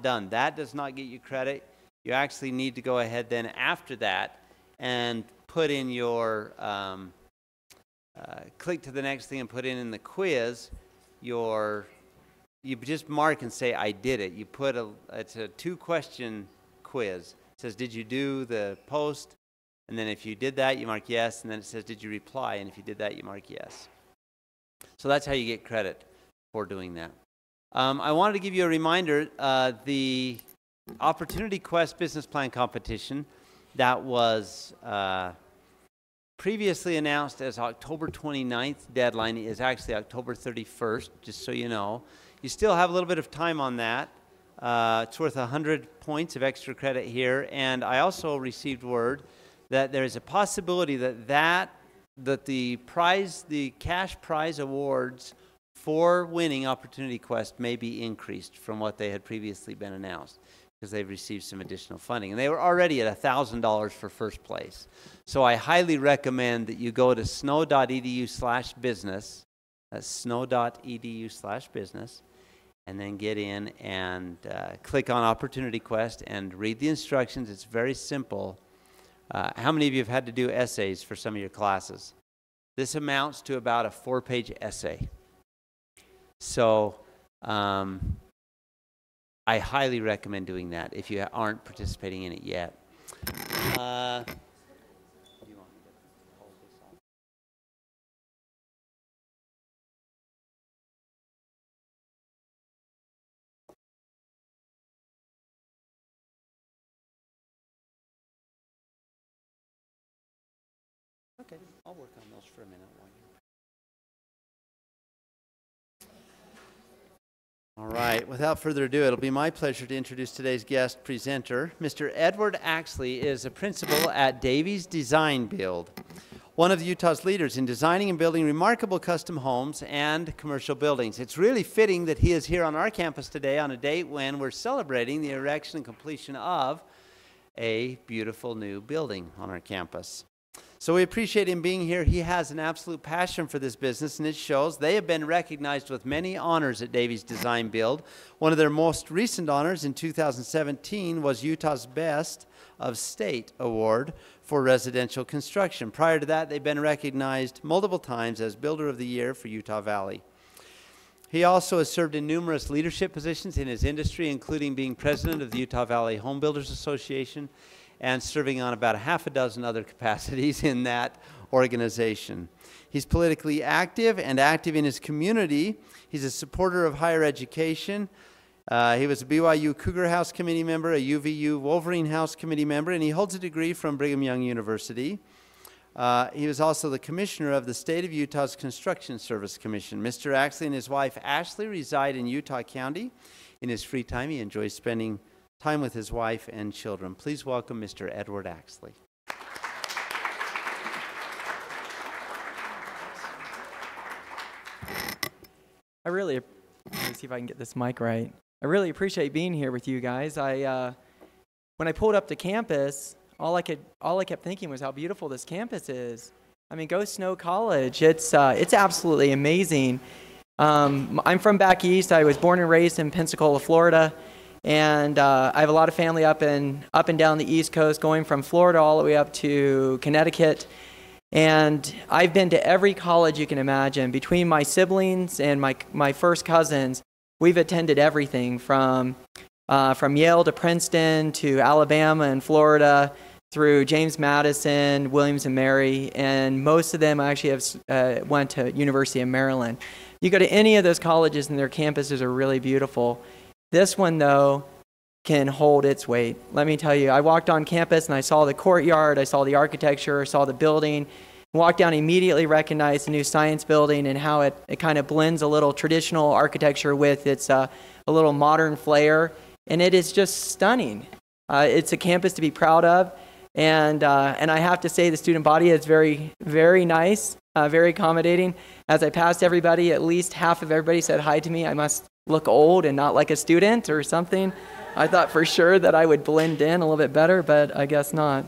done. That does not get you credit. You actually need to go ahead then after that and put in your, click to the next thing and put in the quiz you just mark and say, I did it. You put it's a 2-question quiz. It says, did you do the post? And then if you did that, you mark yes. And then it says, did you reply? And if you did that, you mark yes. So that's how you get credit for doing that. I wanted to give you a reminder, the Opportunity Quest Business Plan Competition that was previously announced as October 29th deadline is actually October 31st, just so you know. You still have a little bit of time on that. It's worth 100 points of extra credit here. And I also received word that there is a possibility that the cash prize awards for winning Opportunity Quest may be increased from what they had previously been announced, because they've received some additional funding. And they were already at $1,000 for first place. So I highly recommend that you go to snow.edu/business. That's snow.edu/business. And then get in and click on Opportunity Quest and read the instructions. It's very simple. How many of you have had to do essays for some of your classes? This amounts to about a 4-page essay. So I highly recommend doing that if you aren't participating in it yet. Okay, I'll work on those for a minute while you're... All right, without further ado, it'll be my pleasure to introduce today's guest presenter. Mr. Edward Axley is a principal at Davies Design Build, one of Utah's leaders in designing and building remarkable custom homes and commercial buildings. It's really fitting that he is here on our campus today on a date when we're celebrating the erection and completion of a beautiful new building on our campus. So we appreciate him being here. He has an absolute passion for this business, and it shows. They have been recognized with many honors at Davies Design Build. One of their most recent honors in 2017 was Utah's Best of State Award for residential construction. Prior to that, they've been recognized multiple times as Builder of the Year for Utah Valley. He also has served in numerous leadership positions in his industry, including being president of the Utah Valley Home Builders Association and serving on about a half a dozen other capacities in that organization. He's politically active and active in his community. He's a supporter of higher education. He was a BYU Cougar House Committee member, a UVU Wolverine House Committee member, and he holds a degree from Brigham Young University. He was also the commissioner of the State of Utah's Construction Service Commission. Mr. Axley and his wife Ashley reside in Utah County. In his free time, he enjoys spending time with his wife and children. Please welcome Mr. Edward Axley. Let me see if I can get this mic right. I really appreciate being here with you guys. When I pulled up to campus, all I kept thinking was how beautiful this campus is. I mean, go Snow College. It's absolutely amazing. I'm from back east. I was born and raised in Pensacola, Florida. And I have a lot of family up and down the East Coast, going from Florida all the way up to Connecticut. And I've been to every college you can imagine. Between my siblings and my first cousins, we've attended everything from Yale to Princeton to Alabama and Florida, through James Madison, Williams and Mary, and most of them actually have went to University of Maryland. You go to any of those colleges and their campuses are really beautiful. This one, though, can hold its weight. Let me tell you, I walked on campus and I saw the courtyard, I saw the architecture, I saw the building, walked down, immediately recognized the new science building and how it kind of blends a little traditional architecture with its a little modern flair, and it is just stunning. It's a campus to be proud of, and I have to say the student body is very, very nice, very accommodating. As I passed everybody, at least half of everybody said hi to me. I must look old and not like a student or something. I thought for sure that I would blend in a little bit better, but I guess not.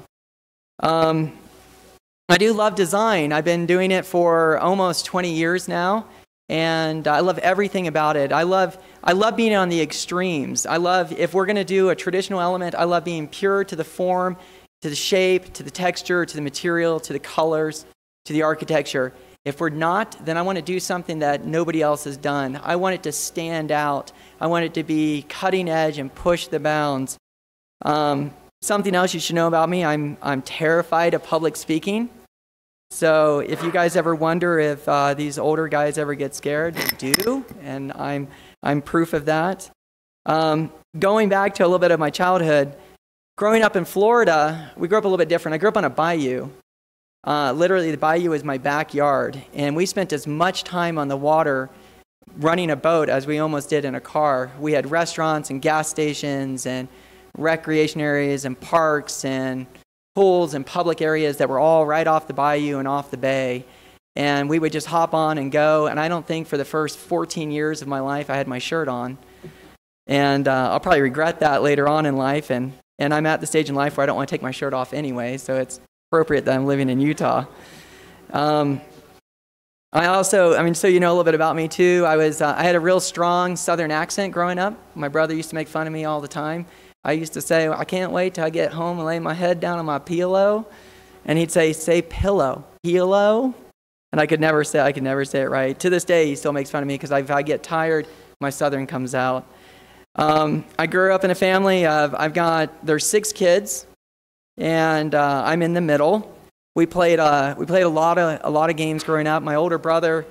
I do love design. I've been doing it for almost 20 years now. And I love everything about it. I love being on the extremes. I love, if we're going to do a traditional element, I love being pure to the form, to the shape, to the texture, to the material, to the colors, to the architecture. If we're not, then I want to do something that nobody else has done. I want it to stand out. I want it to be cutting edge and push the bounds. Something else you should know about me, I'm terrified of public speaking. So if you guys ever wonder if these older guys ever get scared, they do, and I'm proof of that. Going back to a little bit of my childhood, growing up in Florida, we grew up a little bit different. I grew up on a bayou. Literally, the bayou is my backyard, and we spent as much time on the water running a boat as we almost did in a car. We had restaurants and gas stations and recreation areas and parks and pools and public areas that were all right off the bayou and off the bay. And we would just hop on and go. And I don't think for the first 14 years of my life I had my shirt on. And I'll probably regret that later on in life. And I'm at the stage in life where I don't want to take my shirt off anyway. So it's appropriate that I'm living in Utah. I also, so you know a little bit about me too. I had a real strong Southern accent growing up. My brother used to make fun of me all the time. I used to say, I can't wait till I get home and lay my head down on my pillow. And he'd say pillow, pillow. And I could never say it right. To this day, he still makes fun of me because if I get tired, my Southern comes out. I grew up in a family of, there's 6 kids, and I'm in the middle. We played a lot of games growing up. My older brother,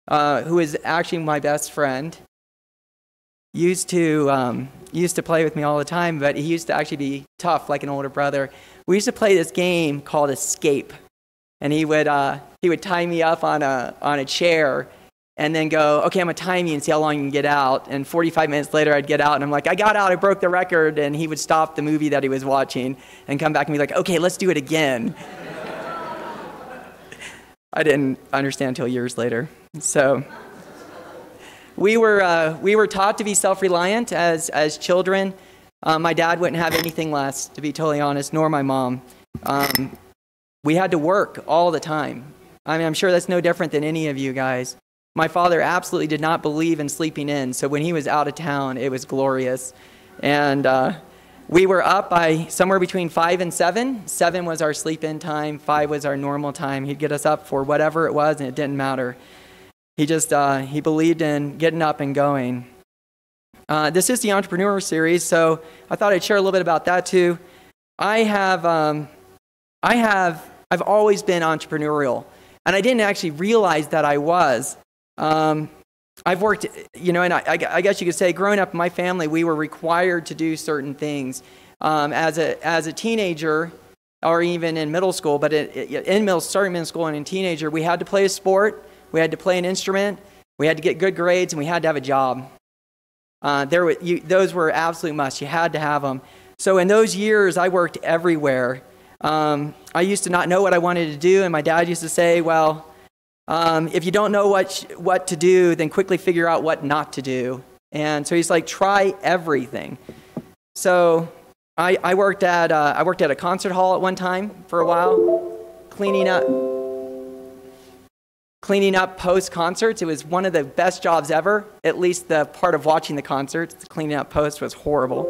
who is actually my best friend, used to play with me all the time, but he used to actually be tough like an older brother. We used to play this game called Escape, and he would tie me up on a chair and then go, okay, I'm going to time you and see how long you can get out. And 45 minutes later, I'd get out, and I'm like, I got out, I broke the record. And he would stop the movie that he was watching and come back and be like, okay, let's do it again. I didn't understand until years later. So we were taught to be self-reliant as children. My dad wouldn't have anything less, to be totally honest, nor my mom. We had to work all the time. I'm sure that's no different than any of you guys. My father absolutely did not believe in sleeping in, so when he was out of town, it was glorious. And we were up by somewhere between 5 and 7. 7 was our sleep-in time. 5 was our normal time. He'd get us up for whatever it was, and it didn't matter. He believed in getting up and going. This is the Entrepreneur series, so I thought I'd share a little bit about that too. I've always been entrepreneurial, and I didn't actually realize that I was. I've worked, and I guess you could say, growing up in my family, we were required to do certain things. As a teenager, or even in middle school, but starting middle school and in teenager, we had to play a sport, we had to play an instrument, we had to get good grades, and we had to have a job. Those were absolute must. You had to have them. So in those years, I worked everywhere. I used to not know what I wanted to do, and my dad used to say, well, if you don't know what to do, then quickly figure out what not to do. And so he's like, try everything. So I worked at a concert hall at one time for a while, cleaning up post concerts. It was one of the best jobs ever. At least the part of watching the concerts, cleaning up post was horrible.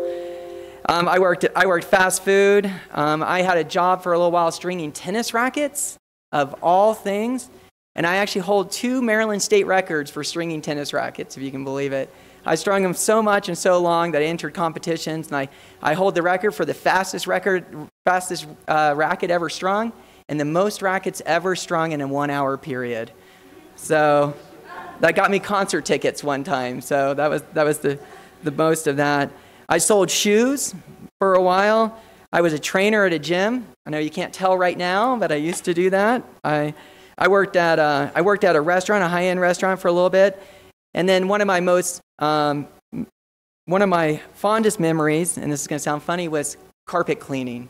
I worked fast food. I had a job for a little while stringing tennis rackets, of all things. And I actually hold 2 Maryland state records for stringing tennis rackets, if you can believe it. I strung them so much and so long that I entered competitions, and I hold the record for the fastest racket ever strung, and the most rackets ever strung in a 1-hour period. So that got me concert tickets one time. So that was the most of that. I sold shoes for a while. I was a trainer at a gym. I know you can't tell right now, but I used to do that. I worked at a restaurant, a high-end restaurant, for a little bit, and then one of my fondest memories, and this is going to sound funny, was carpet cleaning.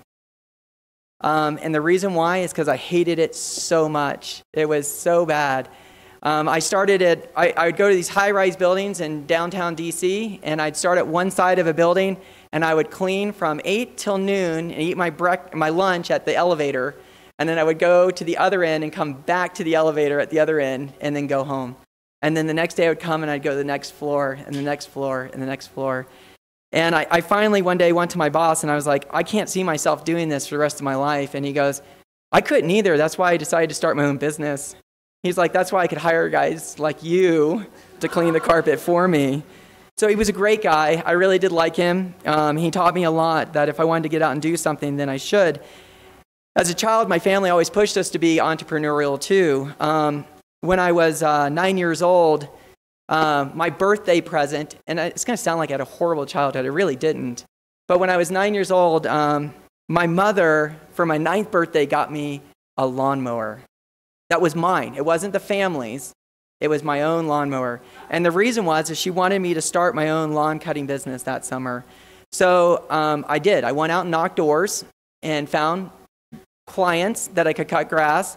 And the reason why is because I hated it so much. It was so bad. I would go to these high-rise buildings in downtown D.C., and I'd start at one side of a building, and I would clean from 8 till noon and eat my lunch at the elevator. And then I would go to the other end and come back to the elevator at the other end and then go home. And then the next day I would come and I'd go to the next floor and the next floor and the next floor. And I finally one day went to my boss and I was like, I can't see myself doing this for the rest of my life. And he goes, I couldn't either. That's why I decided to start my own business. He's like, that's why I could hire guys like you to clean the carpet for me. So he was a great guy. I really did like him. He taught me a lot that if I wanted to get out and do something, then I should. As a child, my family always pushed us to be entrepreneurial too. When I was 9 years old, my birthday present, and it's going to sound like I had a horrible childhood. I really didn't. But when I was 9 years old, my mother, for my 9th birthday, got me a lawnmower. That was mine. It wasn't the family's. It was my own lawnmower. And the reason was she wanted me to start my own lawn cutting business that summer. So I did. I went out and knocked doors and found clients that I could cut grass.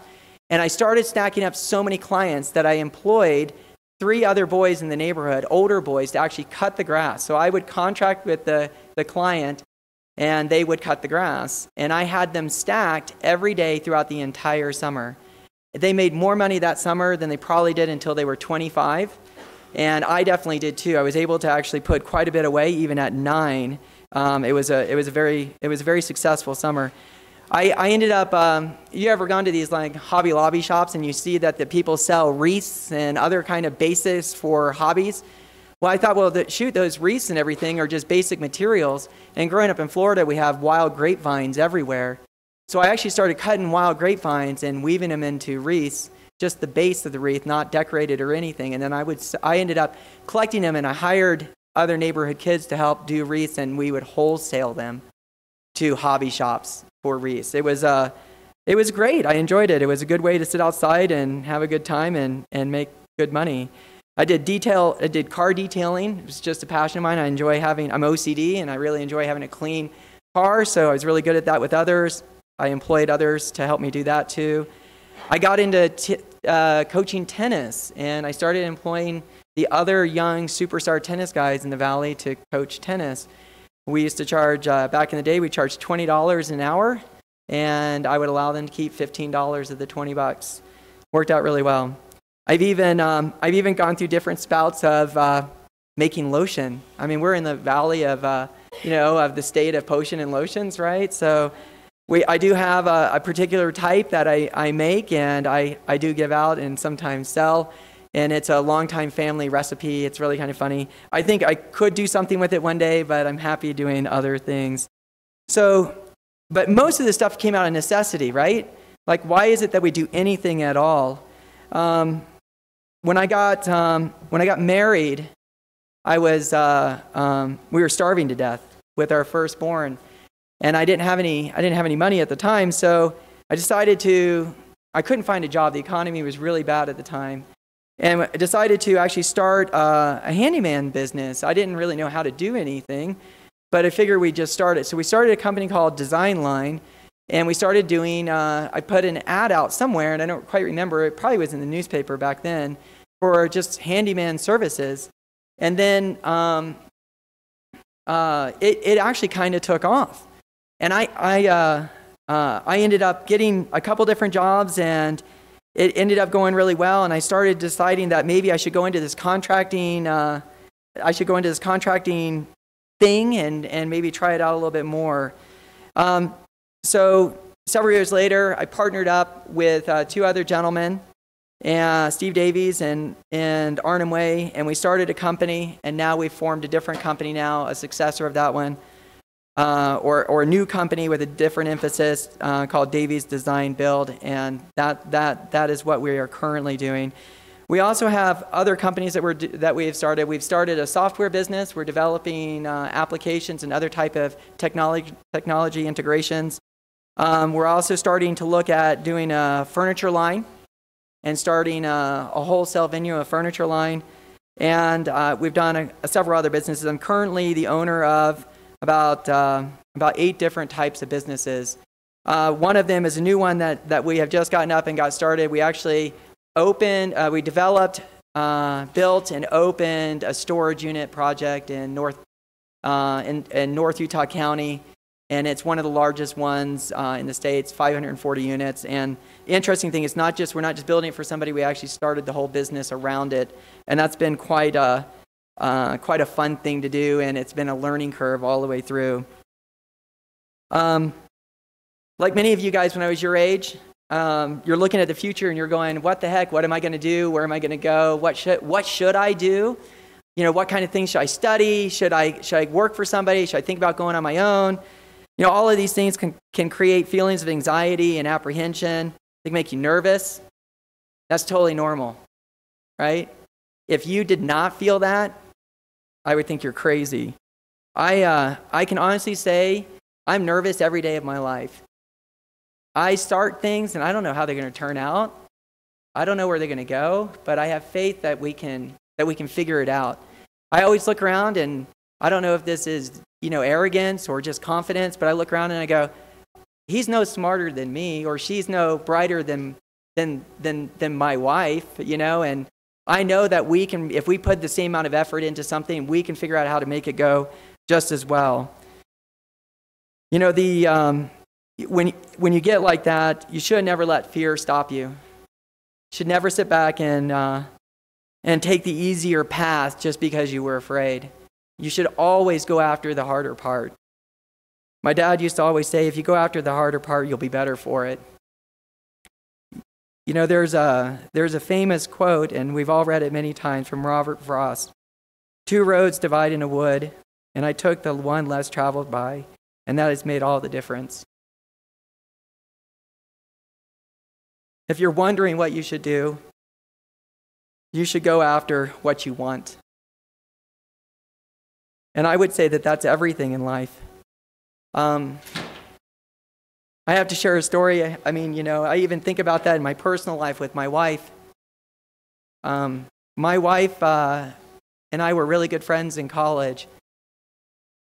And I started stacking up so many clients that I employed 3 other boys in the neighborhood, older boys, to actually cut the grass. So I would contract with the client, and they would cut the grass. And I had them stacked every day throughout the entire summer. They made more money that summer than they probably did until they were 25. And I definitely did too. I was able to actually put quite a bit away even at 9. It was a very successful summer. I ended up, you ever gone to these like Hobby Lobby shops and you see that the people sell wreaths and other kind of basics for hobbies? Well, I thought, well, shoot, those wreaths and everything are just basic materials. And growing up in Florida, we have wild grapevines everywhere. So I actually started cutting wild grapevines and weaving them into wreaths, just the base of the wreath, not decorated or anything. And then I ended up collecting them, and I hired other neighborhood kids to help do wreaths, and we would wholesale them to hobby shops for wreaths. It was great. I enjoyed it. It was a good way to sit outside and have a good time and make good money. I did car detailing. It was just a passion of mine. I'm OCD, and I really enjoy having a clean car, so I was really good at that with others. I employed others to help me do that too. I got into coaching tennis, and I started employing the other young superstar tennis guys in the valley to coach tennis. We used to charge, back in the day, we charged $20 an hour, and I would allow them to keep $15 of the $20. Worked out really well. I've even gone through different spouts of making lotion. I mean, we're in the valley of the state of potion and lotions, right? So I do have a particular type that I make, and I do give out and sometimes sell. And it's a longtime family recipe. It's really kind of funny. I think I could do something with it one day, but I'm happy doing other things. But most of this stuff came out of necessity, right? Like, why is it that we do anything at all? When I got married, we were starving to death with our firstborn, and I didn't have any money at the time. So I couldn't find a job. The economy was really bad at the time. And I decided to actually start a handyman business. I didn't really know how to do anything, but I figured we'd just start it. So we started a company called Design Line, and we started doing, I put an ad out somewhere, and I don't quite remember, it probably was in the newspaper back then, for just handyman services. And then it actually kind of took off. And I ended up getting a couple different jobs, and it ended up going really well, and I started deciding that maybe I should go into this contracting thing and maybe try it out a little bit more. So several years later, I partnered up with 2 other gentlemen, Steve Davies and Arnhem Way, and we started a company, and now we've formed a different company now, a successor of that one, or a new company with a different emphasis called Davies Design Build, and that is what we are currently doing. We also have other companies that we have started. We've started a software business. We're developing applications and other type of technology integrations. We're also starting to look at doing a furniture line and starting a wholesale venue, a furniture line, and we've done several other businesses. I'm currently the owner of about 8 different types of businesses. One of them is a new one that we have just gotten up and got started. We actually developed, built, and opened a storage unit project in North Utah County. and it's one of the largest ones in the States, 540 units. And the interesting thing is we're not just building it for somebody, we actually started the whole business around it. And that's been quite a fun thing to do, and it's been a learning curve all the way through. Like many of you guys when I was your age, you're looking at the future and you're going, what the heck, what am I going to do? Where am I going to go? What should I do? You know, what kind of things should I study? Should I work for somebody? Should I think about going on my own? You know, all of these things can create feelings of anxiety and apprehension. They can make you nervous. That's totally normal, right? If you did not feel that, I would think you're crazy. I can honestly say I'm nervous every day of my life. I start things and I don't know how they're going to turn out. I don't know where they're going to go, but I have faith that we can figure it out. I always look around, and I don't know if this is, you know, arrogance or just confidence, but I look around and I go, he's no smarter than me, or she's no brighter than my wife, you know, and I know that we can, if we put the same amount of effort into something, we can figure out how to make it go just as well. You know, when you get like that, you should never let fear stop you. You should never sit back and take the easier path just because you were afraid. You should always go after the harder part. My dad used to always say, if you go after the harder part, you'll be better for it. You know, there's a famous quote, and we've all read it many times, from Robert Frost. 2 roads divide in a wood, and I took the one less traveled by, and that has made all the difference. If you're wondering what you should do, you should go after what you want. And I would say that that's everything in life. I have to share a story. I mean, you know, I even think about that in my personal life with my wife. My wife and I were really good friends in college.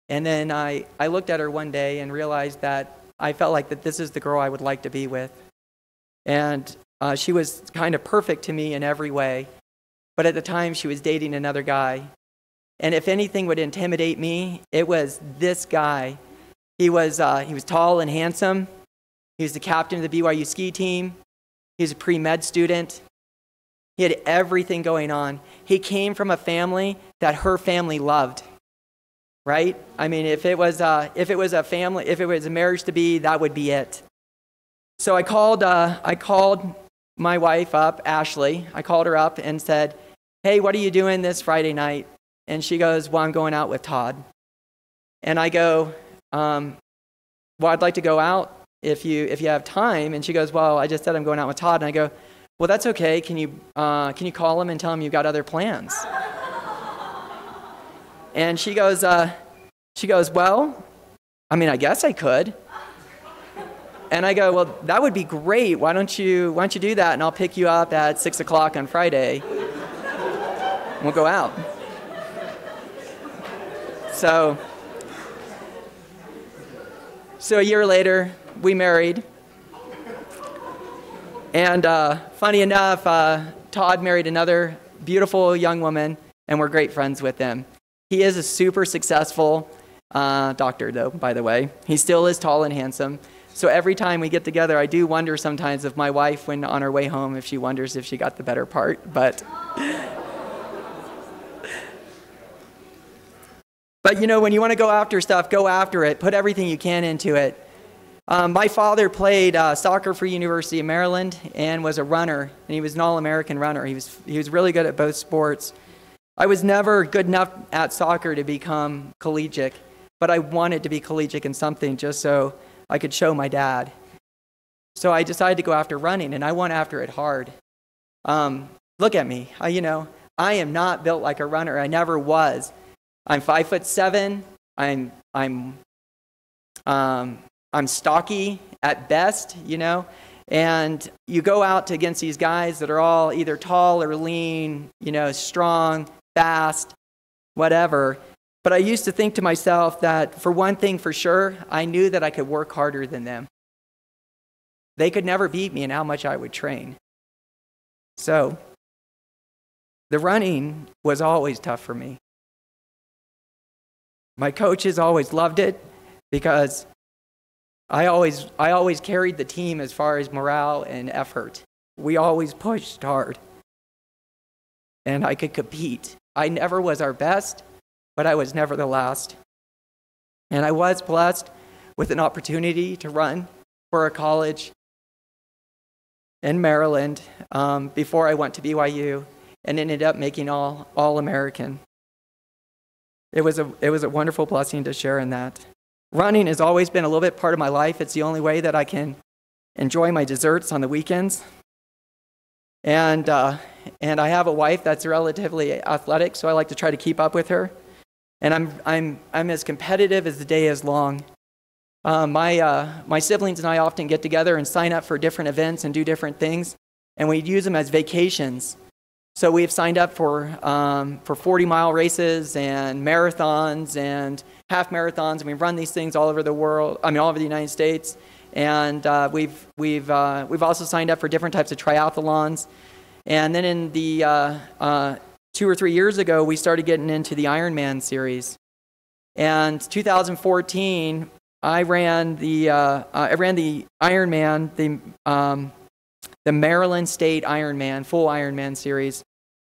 And then I looked at her one day and realized that I felt like that this is the girl I would like to be with. And she was kind of perfect to me in every way. But at the time, she was dating another guy. And if anything would intimidate me, it was this guy. He was tall and handsome. He was the captain of the BYU ski team. He was a pre-med student. He had everything going on. He came from a family that her family loved, right? I mean, if it was a marriage to be, that would be it. So I called my wife up, Ashley. I called her up and said, "Hey, what are you doing this Friday night?" And she goes, "Well, I'm going out with Todd." And I go, "Well, I'd like to go out if you have time." And she goes, "Well, I just said I'm going out with Todd." And I go, "Well, that's okay. Can you call him and tell him you've got other plans?" And she goes, "Well, I mean, I guess I could." And I go, "Well, that would be great. Why don't you do that? And I'll pick you up at 6 o'clock on Friday. And we'll go out." So a year later, we married. And funny enough, Todd married another beautiful young woman, and we're great friends with him. He is a super successful doctor, though, by the way. He still is tall and handsome. So every time we get together, I do wonder sometimes if my wife, when on her way home, if she wonders if she got the better part. But you know, when you want to go after stuff, go after it. Put everything you can into it. My father played soccer for University of Maryland and was a runner, and he was an all-American runner. He was really good at both sports. I was never good enough at soccer to become collegiate, but I wanted to be collegiate in something just so I could show my dad. So I decided to go after running, and I went after it hard. Look at me. I am not built like a runner. I never was. I'm 5'7". I'm stocky at best, and you go out against these guys that are all either tall or lean, strong, fast, whatever. But I used to think to myself that for one thing for sure, I knew that I could work harder than them. They could never beat me in how much I would train. So the running was always tough for me. My coaches always loved it because I always carried the team as far as morale and effort. We always pushed hard. And I could compete. I never was our best, but I was never the last. And I was blessed with an opportunity to run for a college in Maryland before I went to BYU and ended up making All-American. It was a wonderful blessing to share in that. Running has always been a little bit part of my life. It's the only way that I can enjoy my desserts on the weekends. And I have a wife that's relatively athletic, so I like to try to keep up with her. And I'm as competitive as the day is long. My siblings and I often get together and sign up for different events and do different things, and we use them as vacations. So we've signed up for 40-mile races and marathons and half marathons, and we run these things all over the world. I mean, all over the United States. And we've also signed up for different types of triathlons. And then in the 2 or 3 years ago, we started getting into the Ironman series. And 2014, I ran the Ironman, the Maryland State Ironman, full Ironman series.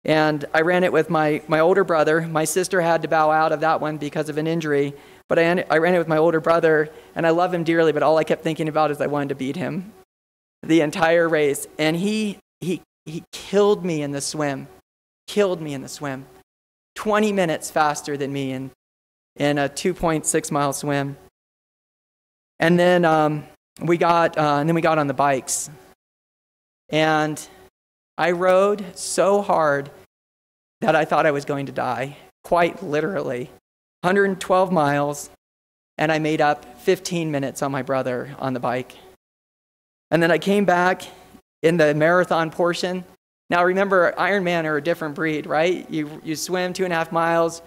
And I ran it with my older brother. My sister had to bow out of that one because of an injury. But I ran it with my older brother, and I love him dearly, but all I kept thinking about is I wanted to beat him the entire race. And he killed me in the swim. 20 minutes faster than me in a 2.6-mile swim. And then we got on the bikes. And I rode so hard that I thought I was going to die, quite literally. 112 miles, and I made up 15 minutes on my brother on the bike. And then I came back in the marathon portion. Now remember, Ironman are a different breed, right? You swim 2.5 miles,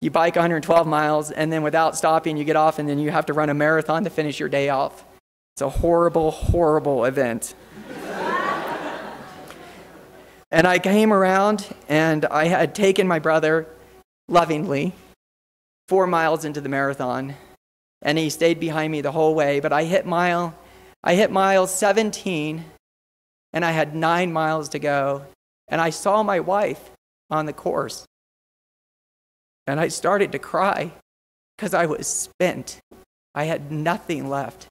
you bike 112 miles, and then without stopping, you get off, and then you have to run a marathon to finish your day off. It's a horrible, horrible event. And I came around, and I had taken my brother lovingly 4 miles into the marathon, and he stayed behind me the whole way. But I hit mile 17, and I had 9 miles to go, and I saw my wife on the course, and I started to cry because I was spent. I had nothing left.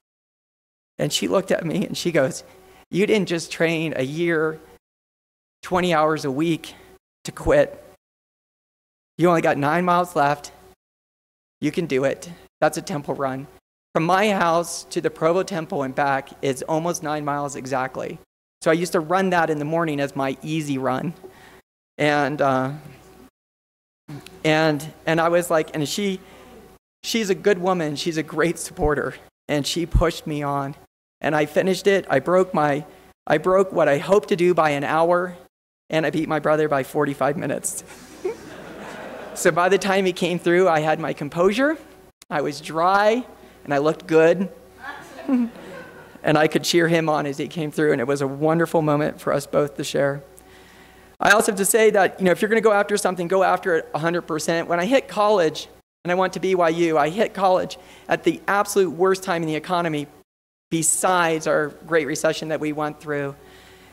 And she looked at me, and she goes, "You didn't just train a year, 20 hours a week to quit. You only got 9 miles left. You can do it." That's a temple run. From my house to the Provo Temple and back is almost 9 miles exactly. So I used to run that in the morning as my easy run. And I was like, and she's a good woman. She's a great supporter. And she pushed me on. And I finished it. I broke what I hoped to do by an hour, and I beat my brother by 45 minutes. So by the time he came through, I had my composure, I was dry, and I looked good. And I could cheer him on as he came through, and it was a wonderful moment for us both to share. I also have to say that, if you're going to go after something, go after it 100%. When I hit college, and I went to BYU, I hit college at the absolute worst time in the economy, besides our Great Recession that we went through.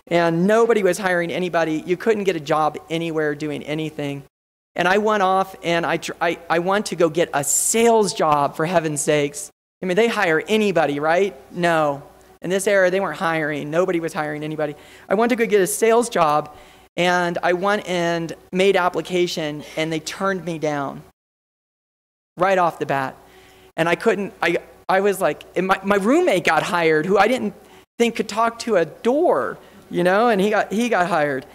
And nobody was hiring anybody. You couldn't get a job anywhere doing anything. And I went off, and I want to go get a sales job, for heaven's sakes. I mean, they hire anybody, right? No. In this era, they weren't hiring. Nobody was hiring anybody. I went to go get a sales job, and I went and made application, and they turned me down right off the bat. And I was like, and my roommate got hired, who I didn't think could talk to a door, and he got hired.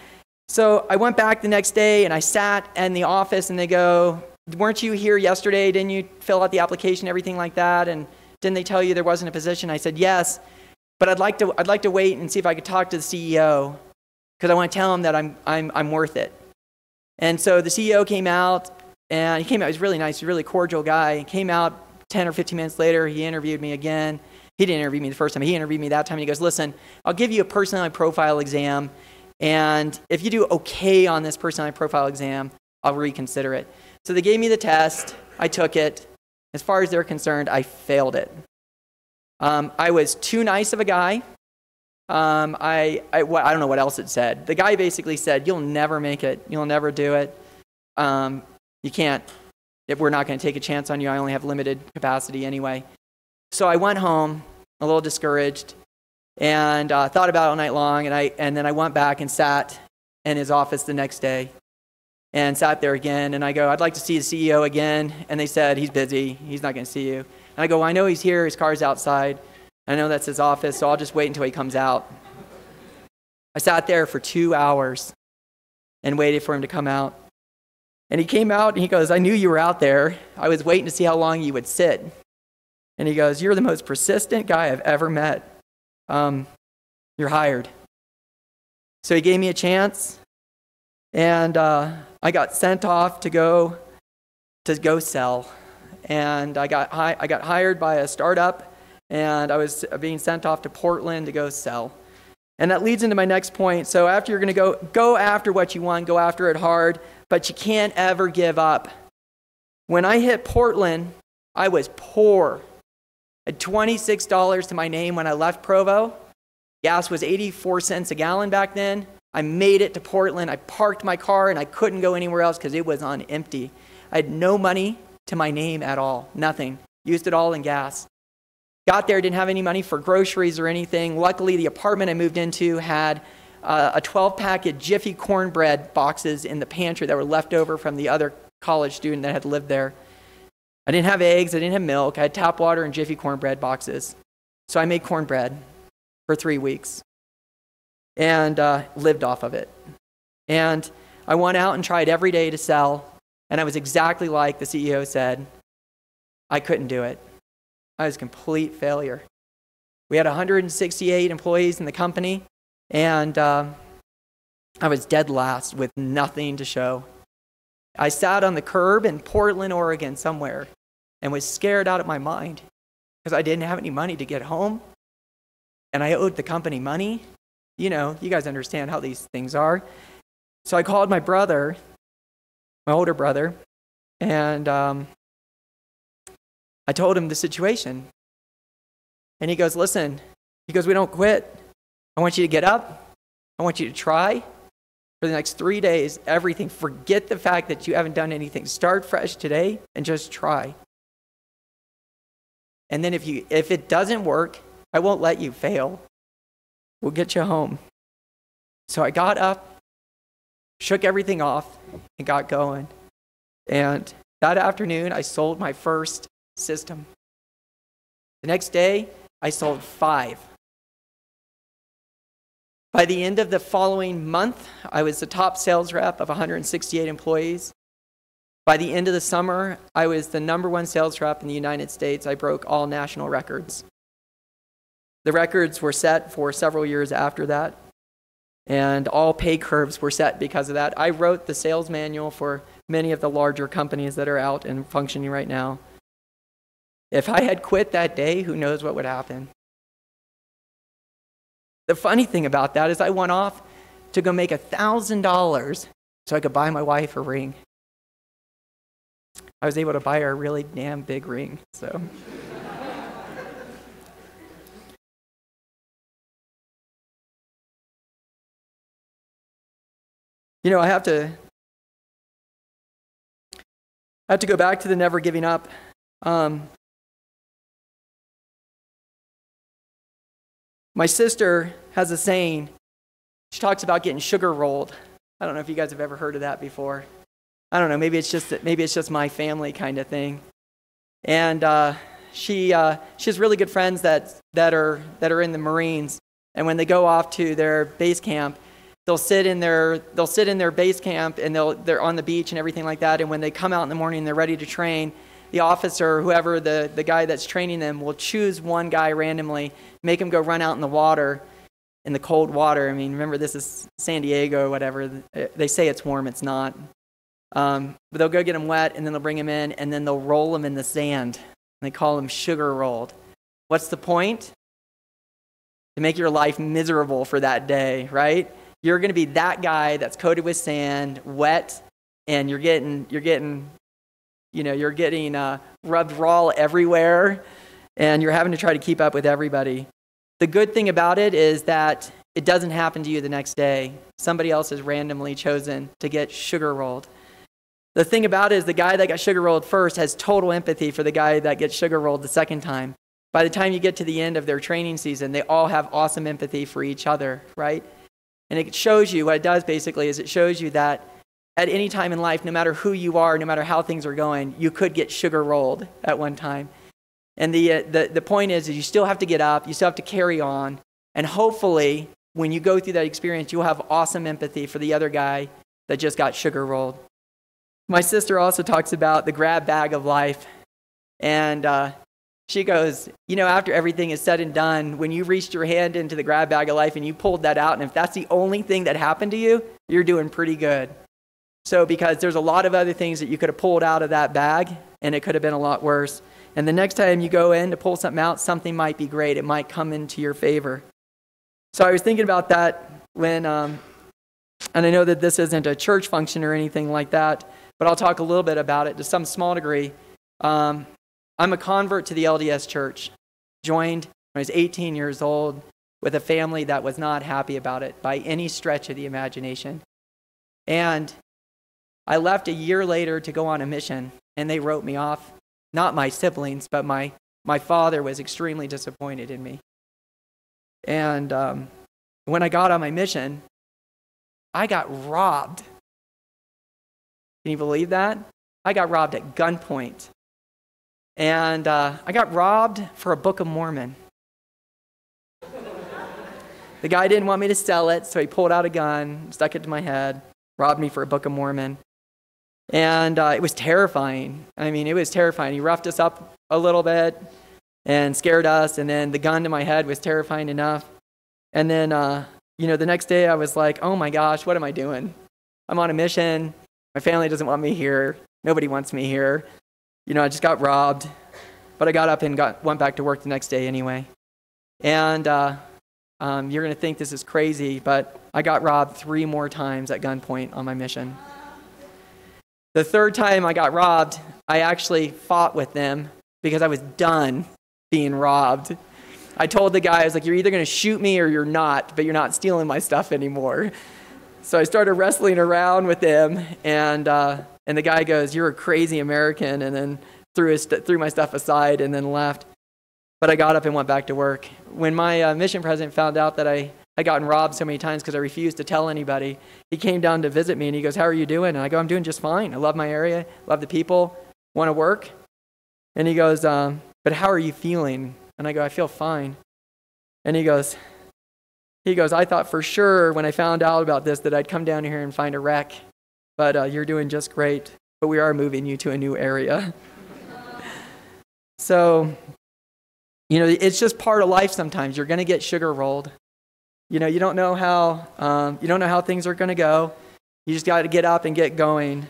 So I went back the next day, and I sat in the office, and they go, "Weren't you here yesterday? Didn't you fill out the application, everything like that? And didn't they tell you there wasn't a position?" I said, "Yes, but I'd like to wait and see if I could talk to the CEO, because I want to tell him that I'm worth it." And so the CEO came out, and he was really nice, a really cordial guy. He came out 10 or 15 minutes later. He interviewed me again. He didn't interview me the first time. He interviewed me that time. He goes, "Listen, I'll give you a personality profile exam, and if you do okay on this personality profile exam, I'll reconsider it." So they gave me the test. I took it. As far as they're concerned, I failed it. I was too nice of a guy. I don't know what else it said. The guy basically said, you'll never make it. You'll never do it. You can't. If we're not going to take a chance on you, I only have limited capacity anyway. So I went home a little discouraged and thought about it all night long. And then I went back and sat in his office the next day and sat there again. And I go, I'd like to see the CEO again. And they said, he's busy. He's not going to see you. And I go, well, I know he's here. His car's outside. I know that's his office, so I'll just wait until he comes out. I sat there for 2 hours and waited for him to come out. And he came out and he goes, I knew you were out there. I was waiting to see how long you would sit. And he goes, you're the most persistent guy I've ever met. You're hired. So he gave me a chance, and I got sent off to go sell. And I got hired by a startup, and I was being sent off to Portland to go sell. And that leads into my next point. So after you're going to go after what you want, go after it hard, but you can't ever give up. When I hit Portland, I was poor. I had $26 to my name when I left Provo. Gas was 84 cents a gallon back then. I made it to Portland. I parked my car, and I couldn't go anywhere else because it was on empty. I had no money to my name at all, nothing. Used it all in gas. Got there, didn't have any money for groceries or anything. Luckily, the apartment I moved into had a 12-pack of Jiffy cornbread boxes in the pantry that were left over from the other college student that had lived there. I didn't have eggs, I didn't have milk. I had tap water and Jiffy cornbread boxes. So I made cornbread for 3 weeks and lived off of it. And I went out and tried every day to sell, and I was exactly like the CEO said. I couldn't do it. I was a complete failure. We had 168 employees in the company, and I was dead last with nothing to show. I sat on the curb in Portland, Oregon somewhere, and was scared out of my mind because I didn't have any money to get home, and I owed the company money. You know, you guys understand how these things are. So I called my brother, my older brother, and I told him the situation. And he goes, listen, he goes, we don't quit. I want you to get up. I want you to try for the next 3 days, everything. Forget the fact that you haven't done anything. Start fresh today and just try. And then if it doesn't work, I won't let you fail. We'll get you home. So I got up, shook everything off, and got going. And that afternoon, I sold my first system. The next day, I sold 5. By the end of the following month, I was the top sales rep of 168 employees. By the end of the summer, I was the #1 sales rep in the United States. I broke all national records. The records were set for several years after that, and all pay curves were set because of that. I wrote the sales manual for many of the larger companies that are out and functioning right now. If I had quit that day, who knows what would happen? The funny thing about that is I went off to go make $1,000 so I could buy my wife a ring. I was able to buy her a really damn big ring, so. You know, I have to go back to the never giving up. My sister has a saying. She talks about getting sugar rolled. I don't know if you guys have ever heard of that before. I don't know. Maybe it's just my family kind of thing. And she has really good friends that are in the Marines. And when they go off to their base camp, they'll sit in their base camp, and they're on the beach and everything like that. And when they come out in the morning and they're ready to train, the officer, whoever the guy that's training them, will choose one guy randomly, make him go run out in the water, in the cold water. I mean, remember, this is San Diego or whatever. They say it's warm, it's not. But they'll go get him wet, and then they'll bring him in, and then they'll roll him in the sand. And they call him sugar rolled. What's the point? To make your life miserable for that day, right? You're going to be that guy that's coated with sand, wet, and you're getting rubbed raw everywhere, and you're having to try to keep up with everybody. The good thing about it is that it doesn't happen to you the next day. Somebody else is randomly chosen to get sugar rolled. The thing about it is the guy that got sugar rolled first has total empathy for the guy that gets sugar rolled the second time. By the time you get to the end of their training season, they all have awesome empathy for each other, right? And it shows you, what it does basically is it shows you that at any time in life, no matter who you are, no matter how things are going, you could get sugar rolled at one time. And the point is you still have to get up, you still have to carry on, and hopefully when you go through that experience, you'll have awesome empathy for the other guy that just got sugar rolled. My sister also talks about the grab bag of life, and she goes, you know, after everything is said and done, when you reached your hand into the grab bag of life and you pulled that out, and if that's the only thing that happened to you, you're doing pretty good. So because there's a lot of other things that you could have pulled out of that bag, and it could have been a lot worse. And the next time you go in to pull something out, something might be great. It might come into your favor. So I was thinking about that when, and I know that this isn't a church function or anything like that, but I'll talk a little bit about it to some small degree. I'm a convert to the Lds Church. Joined when I was 18 years old with a family that was not happy about it by any stretch of the imagination. And I left a year later to go on a mission, and they wrote me off. Not my siblings, but my father was extremely disappointed in me. And when I got on my mission, I got robbed. Can you believe that? I got robbed at gunpoint. And I got robbed for a Book of Mormon. The guy didn't want me to sell it, so he pulled out a gun, stuck it to my head, robbed me for a Book of Mormon. And it was terrifying. I mean, it was terrifying. He roughed us up a little bit and scared us, and then the gun to my head was terrifying enough. And then, the next day I was like, oh my gosh, what am I doing? I'm on a mission. My family doesn't want me here. Nobody wants me here. I just got robbed. But I got up and went back to work the next day anyway. And you're going to think this is crazy, but I got robbed 3 more times at gunpoint on my mission. The third time I got robbed, I actually fought with them because I was done being robbed. I told the guy, I was like, you're either going to shoot me or you're not, but you're not stealing my stuff anymore. So I started wrestling around with him, and the guy goes, you're a crazy American, and then threw my stuff aside and then left. But I got up and went back to work. When my mission president found out that I had gotten robbed so many times because I refused to tell anybody, he came down to visit me, and he goes, how are you doing? And I go, I'm doing just fine. I love my area, love the people, want to work. And he goes, but how are you feeling? And I go, I feel fine. And he goes, I thought for sure when I found out about this that I'd come down here and find a wreck, but you're doing just great. But we are moving you to a new area. So, it's just part of life sometimes. You're going to get sugar rolled. You don't know how things are going to go. You just got to get up and get going.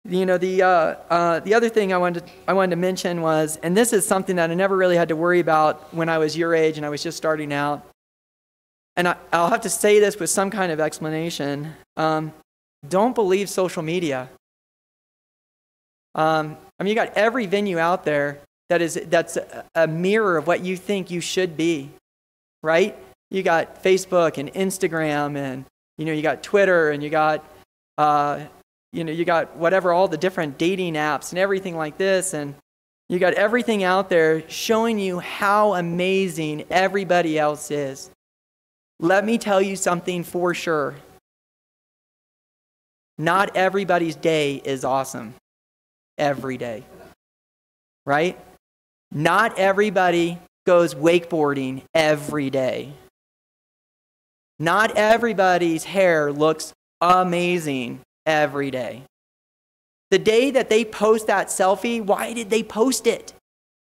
The other thing I wanted to mention was, and this is something that I never really had to worry about when I was your age and I was just starting out. And I'll have to say this with some kind of explanation. Don't believe social media. You got every venue out there that's a mirror of what you think you should be, right? You got Facebook and Instagram, and you got Twitter, and you got you got whatever, all the different dating apps and everything like this, and you got everything out there showing you how amazing everybody else is. Let me tell you something for sure. Not everybody's day is awesome every day, right? Not everybody goes wakeboarding every day. Not everybody's hair looks amazing every day. The day that they post that selfie, why did they post it?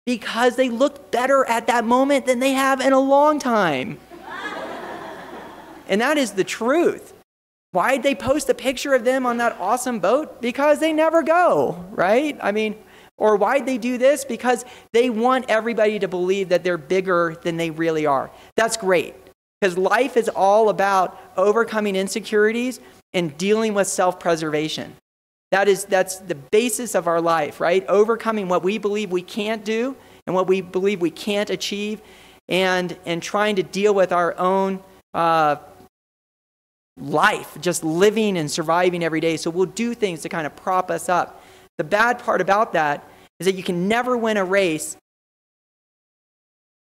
Because they looked better at that moment than they have in a long time. And that is the truth. Why did they post a picture of them on that awesome boat? Because they never go, right? Or why'd they do this? Because they want everybody to believe that they're bigger than they really are. That's great. Because life is all about overcoming insecurities and dealing with self-preservation. That's the basis of our life, right? Overcoming what we believe we can't do and what we believe we can't achieve, and trying to deal with our own life, just living and surviving every day. So we'll do things to kind of prop us up. The bad part about that is that you can never win a race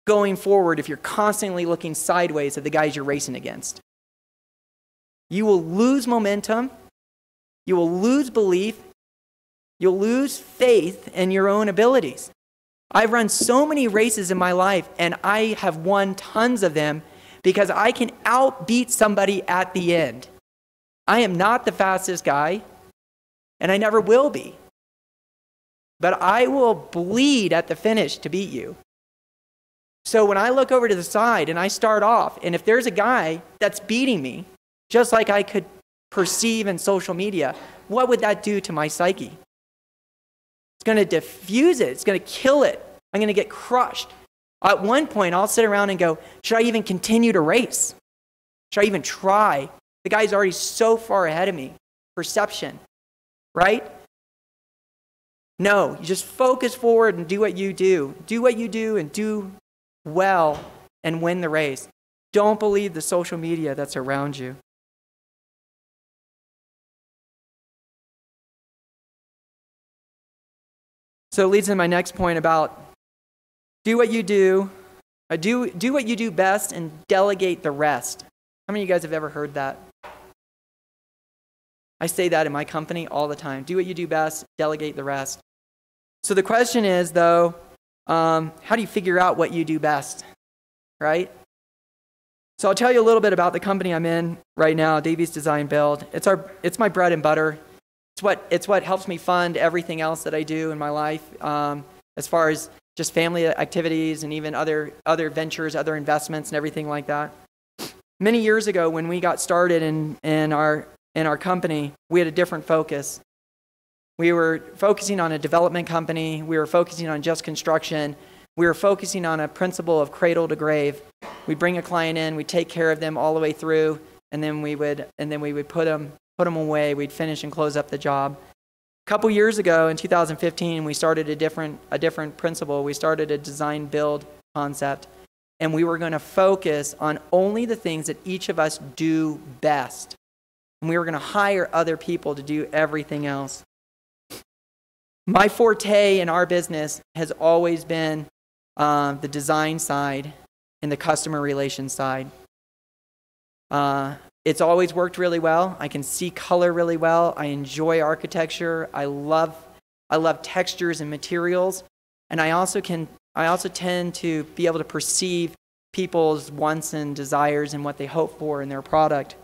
going forward if you're constantly looking sideways at the guys you're racing against. You will lose momentum. You will lose belief. You'll lose faith in your own abilities. I've run so many races in my life, and I have won tons of them because I can outbeat somebody at the end. I am not the fastest guy, and I never will be. But I will bleed at the finish to beat you. So when I look over to the side and I start off, and if there's a guy that's beating me, just like I could perceive in social media, what would that do to my psyche? It's going to diffuse it. It's going to kill it. I'm going to get crushed. At one point, I'll sit around and go, should I even continue to race? Should I even try? The guy's already so far ahead of me. Perception, right? No, you just focus forward and do what you do. Do what you do and do well and win the race. Don't believe the social media that's around you. So it leads to my next point about do what you do. Do what you do best and delegate the rest. How many of you guys have ever heard that? I say that in my company all the time. Do what you do best, delegate the rest. So the question is, though, how do you figure out what you do best, right? So I'll tell you a little bit about the company I'm in right now, Davies Design Build. It's my bread and butter. It's what helps me fund everything else that I do in my life, as far as just family activities and even other ventures, other investments and everything like that. Many years ago, when we got started in our company, we had a different focus. We were focusing on a development company. We were focusing on just construction. We were focusing on a principle of cradle to grave. We'd bring a client in, we'd take care of them all the way through, and then we would put them away. We'd finish and close up the job. A couple years ago, in 2015, we started a different principle. We started a design build concept, and we were going to focus on only the things that each of us do best. And we were going to hire other people to do everything else. My forte in our business has always been the design side and the customer relations side. It's always worked really well. I can see color really well. I enjoy architecture. I love textures and materials, and I also tend to be able to perceive people's wants and desires and what they hope for in their product.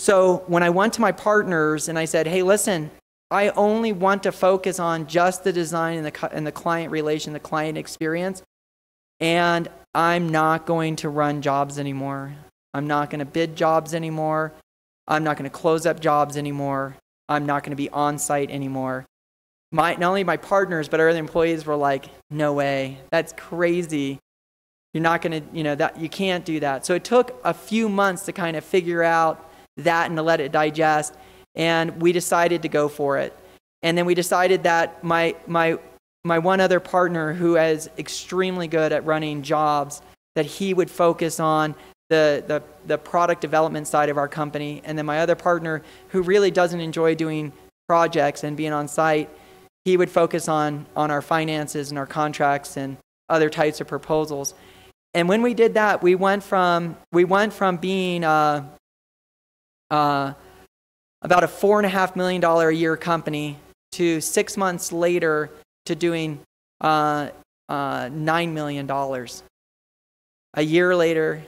So when I went to my partners and I said, "Hey, listen, I only want to focus on just the design and the client relation, the client experience, and I'm not going to run jobs anymore. I'm not going to bid jobs anymore. I'm not going to close up jobs anymore. I'm not going to be on site anymore." Not only my partners, but our other employees were like, "No way, that's crazy. You're not going to, that you can't do that." So it took a few months to kind of figure out that and to let it digest. And we decided to go for it. And then we decided that my one other partner, who is extremely good at running jobs, that he would focus on the product development side of our company. And then my other partner, who really doesn't enjoy doing projects and being on site, he would focus on our finances and our contracts and other types of proposals. And when we did that, we went from being about a $4.5 million a year company to 6 months later to doing $9 million. A year later,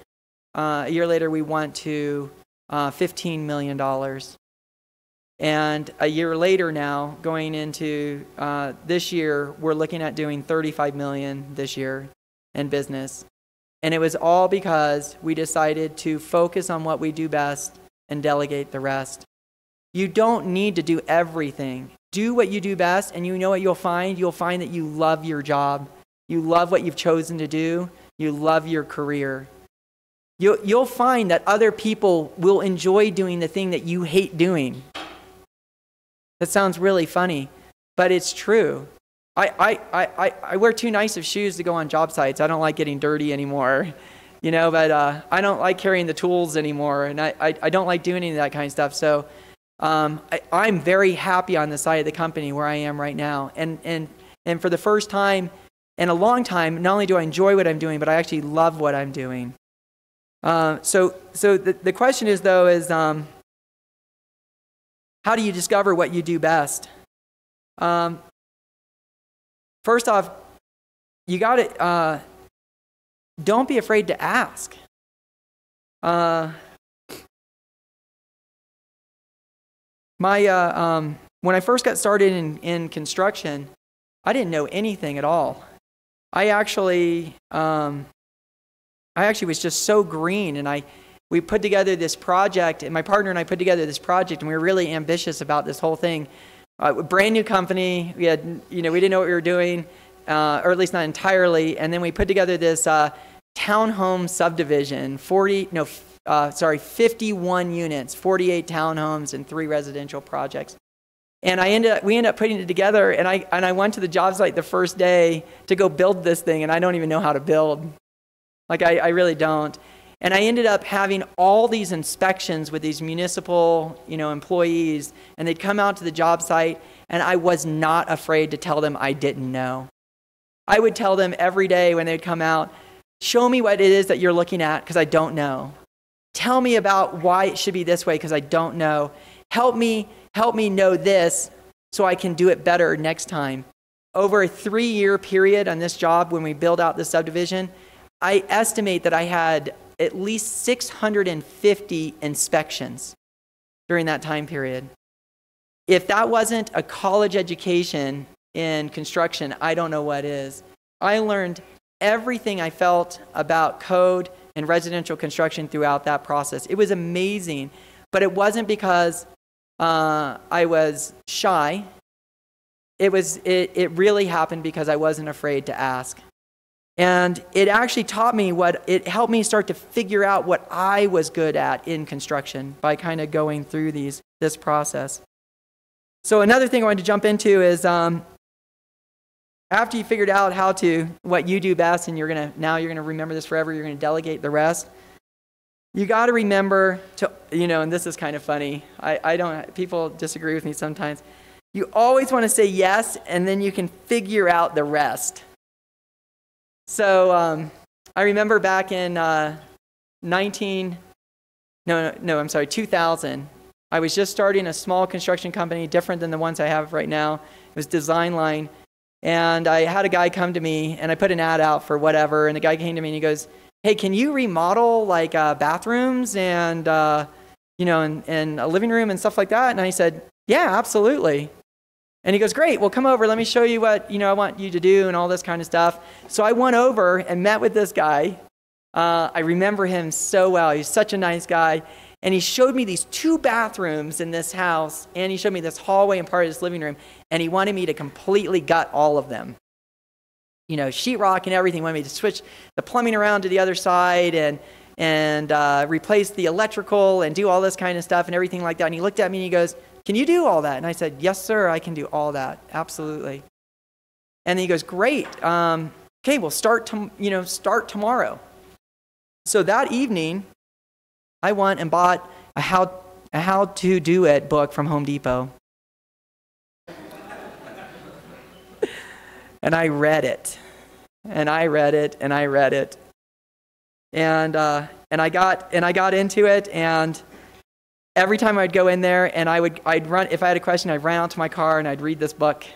we went to $15 million. And a year later now, going into this year, we're looking at doing $35 million this year in business. And it was all because we decided to focus on what we do best and delegate the rest. You don't need to do everything. Do what you do best, and you know what you'll find? You'll find that you love your job. You love what you've chosen to do. You love your career. You'll find that other people will enjoy doing the thing that you hate doing. That sounds really funny, but it's true. I wear too nice of shoes to go on job sites. I don't like getting dirty anymore, but I don't like carrying the tools anymore, and I don't like doing any of that kind of stuff. So I'm very happy on the side of the company where I am right now. And for the first time in a long time, not only do I enjoy what I'm doing, but I actually love what I'm doing. So the question is, though, is how do you discover what you do best? First off, you got to don't be afraid to ask. When I first got started in construction, I didn't know anything at all. I actually was just so green, and we put together this project, and my partner and I put together this project, and we were really ambitious about this whole thing. Brand new company, we had, we didn't know what we were doing, or at least not entirely, and then we put together this townhome subdivision, 51 units, 48 townhomes and 3 residential projects. And we ended up putting it together, and I went to the job site the first day to go build this thing, and I don't even know how to build. Like, I really don't. And I ended up having all these inspections with these municipal, employees, and they'd come out to the job site, and I was not afraid to tell them I didn't know. I would tell them every day when they'd come out, show me what it is that you're looking at, because I don't know. Tell me about why it should be this way, because I don't know. Help me know this so I can do it better next time. Over a 3-year period on this job, when we build out the subdivision, I estimate that I had at least 650 inspections during that time period. If that wasn't a college education in construction, I don't know what is. I learned everything I felt about code and residential construction throughout that process. It was amazing, but it wasn't because I was shy. It really happened because I wasn't afraid to ask. And it actually taught me it helped me start to figure out what I was good at in construction by kind of going through this process. So another thing I wanted to jump into is after you figured out what you do best, and you're gonna remember this forever, you're gonna delegate the rest. You got to remember to, and this is kind of funny. People disagree with me sometimes. You always want to say yes, and then you can figure out the rest. So I remember back in 2000, I was just starting a small construction company, different than the ones I have right now. It was Design Line. And I had a guy come to me, and I put an ad out for whatever, and the guy came to me and he goes, hey, can you remodel like bathrooms and, and a living room and stuff like that? And I said, yeah, absolutely. And he goes, great, well, come over. Let me show you what, I want you to do and all this kind of stuff. So I went over and met with this guy. I remember him so well. He's such a nice guy. And he showed me these 2 bathrooms in this house, and he showed me this hallway and part of this living room, and he wanted me to completely gut all of them. Sheetrock and everything. Wanted me to switch the plumbing around to the other side and replace the electrical and do all this kind of stuff and everything like that. And he looked at me and he goes, can you do all that? And I said, yes, sir, I can do all that. Absolutely. And then he goes, great. Okay, we'll start tomorrow. So that evening, I went and bought a how to do it book from Home Depot. And I read it, and I read it, and I read it, and I got into it. And every time I'd go in there, and I'd run. If I had a question, I'd run out to my car and I'd read this book,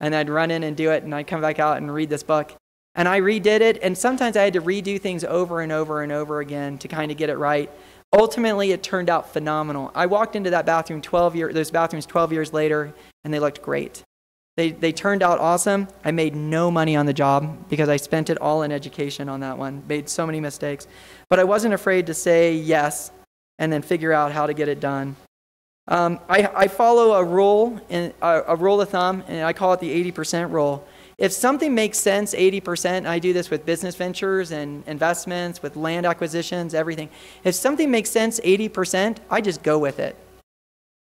and I'd run in and do it, and I'd come back out and read this book, and I redid it. And sometimes I had to redo things over and over and over again to kind of get it right. Ultimately, it turned out phenomenal. I walked into that bathroom those bathrooms 12 years later, and they looked great. They turned out awesome. I made no money on the job because I spent it all in education on that one. Made so many mistakes. But I wasn't afraid to say yes and then figure out how to get it done. I follow a rule of thumb, and I call it the 80% rule. If something makes sense 80%, and I do this with business ventures and investments, with land acquisitions, everything. If something makes sense 80%, I just go with it.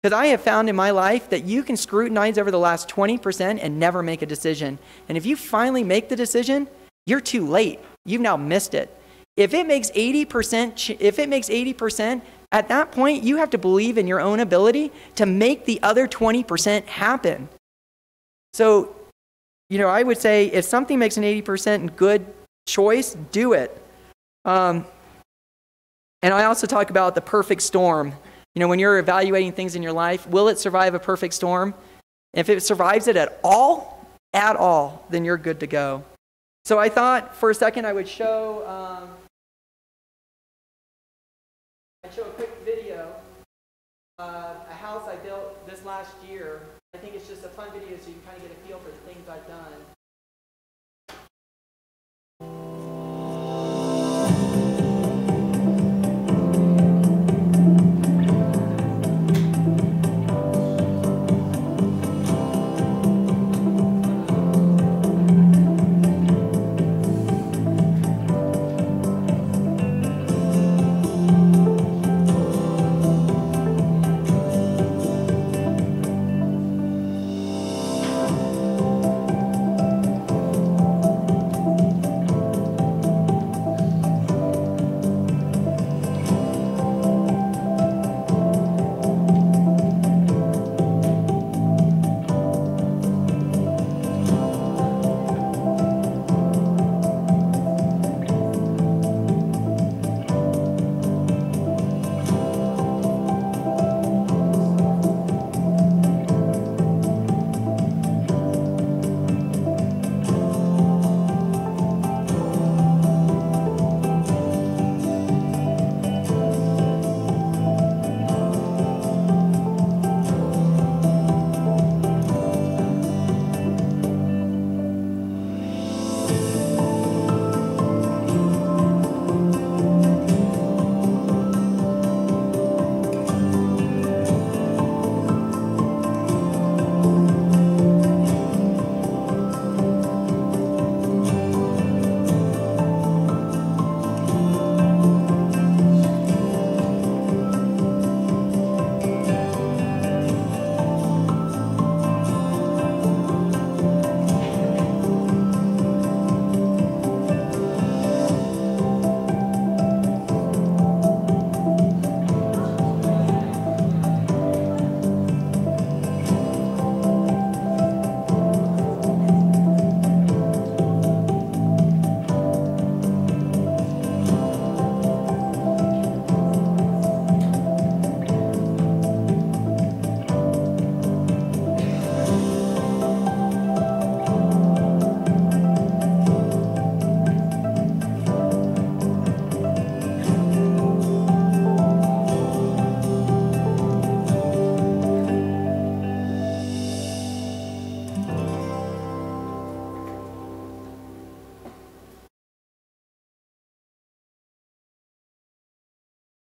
Because I have found in my life that you can scrutinize over the last 20% and never make a decision. And if you finally make the decision, you're too late. You've now missed it. If it makes 80%, at that point, you have to believe in your own ability to make the other 20% happen. So, I would say if something makes an 80% good choice, do it. And I also talk about the perfect storm. When you're evaluating things in your life, will it survive a perfect storm? If it survives it at all, then you're good to go. So I thought for a second I would show a quick video of a house I built this last year. I think it's just a fun video so you can kind of get a feel for the things I've done.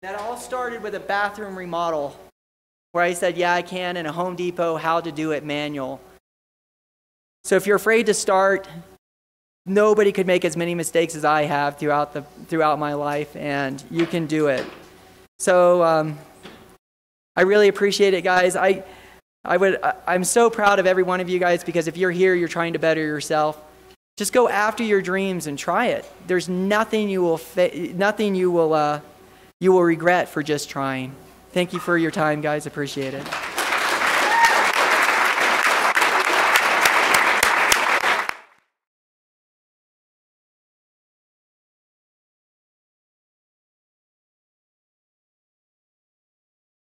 That all started with a bathroom remodel where I said, yeah, I can, in a Home Depot, how to do it manual. So if you're afraid to start, nobody could make as many mistakes as I have throughout my life, and you can do it. So I really appreciate it, guys. I'm so proud of every one of you guys, because if you're here, you're trying to better yourself. Just go after your dreams and try it. There's nothing you will regret for just trying. Thank you for your time, guys. Appreciate it.